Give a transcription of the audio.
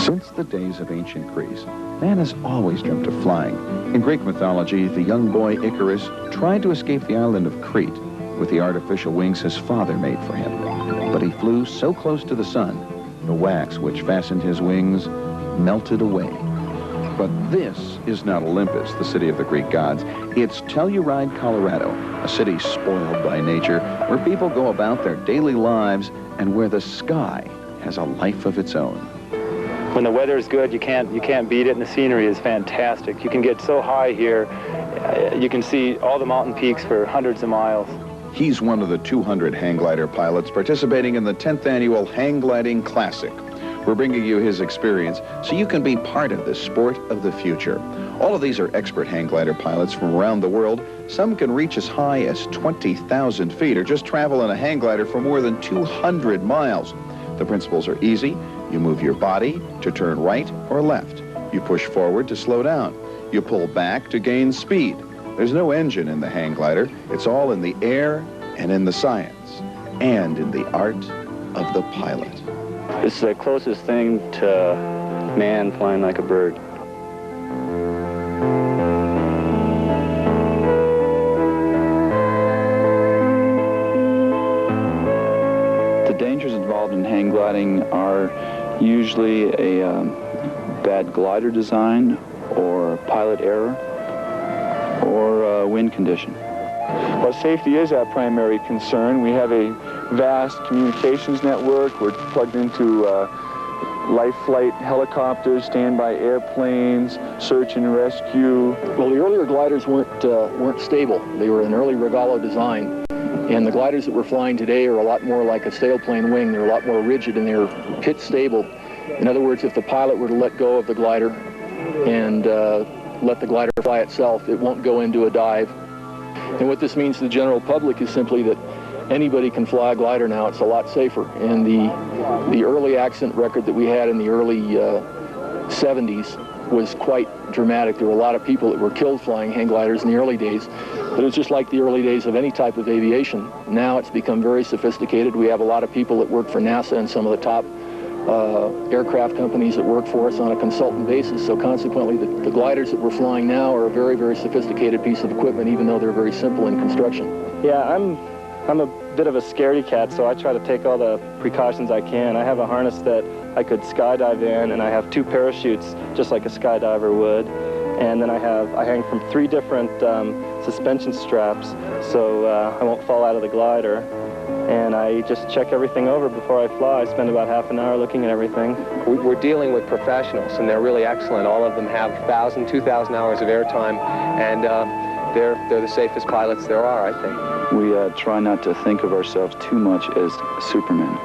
Since the days of ancient Greece, man has always dreamt of flying. In Greek mythology, the young boy Icarus tried to escape the island of Crete with the artificial wings his father made for him. But he flew so close to the sun, the wax which fastened his wings melted away. But this is not Olympus, the city of the Greek gods. It's Telluride, Colorado, a city spoiled by nature, where people go about their daily lives and where the sky has a life of its own. When the weather is good, you can't beat it, and the scenery is fantastic. You can get so high here, you can see all the mountain peaks for hundreds of miles. He's one of the 200 hang glider pilots participating in the 10th annual Hang Gliding Classic. We're bringing you his experience so you can be part of this sport of the future. All of these are expert hang glider pilots from around the world. Some can reach as high as 20,000 feet or just travel in a hang glider for more than 200 miles. The principles are easy. You move your body to turn right or left. You push forward to slow down. You pull back to gain speed. There's no engine in the hang glider. It's all in the air and in the science and in the art of the pilot. This is the closest thing to man flying like a bird. The dangers involved in hang gliding are usually a bad glider design or pilot error or wind condition. Well, safety is our primary concern. We have a vast communications network. We're plugged into life flight helicopters, standby airplanes, search and rescue. Well, the earlier gliders weren't stable. They were an early Regalo design. And the gliders that we're flying today are a lot more like a sailplane wing. They're a lot more rigid and they're pitch stable. In other words, if the pilot were to let go of the glider and let the glider fly itself, it won't go into a dive. And what this means to the general public is simply that anybody can fly a glider now. It's a lot safer. And the early accident record that we had in the early 70s was quite dramatic. There were a lot of people that were killed flying hang gliders in the early days. But it was just like the early days of any type of aviation. Now it's become very sophisticated. We have a lot of people that work for NASA and some of the top aircraft companies that work for us on a consultant basis. So consequently, the gliders that we're flying now are a very, very sophisticated piece of equipment, even though they're very simple in construction. Yeah, I'm a bit of a scaredy cat, so I try to take all the precautions I can. I have a harness that I could skydive in, and I have 2 parachutes, just like a skydiver would. And then I hang from 3 different suspension straps, so I won't fall out of the glider. And I just check everything over before I fly. I spend about half an hour looking at everything. We're dealing with professionals, and they're really excellent. All of them have 1,000, 2,000 hours of airtime, and they're the safest pilots there are, I think. We try not to think of ourselves too much as supermen.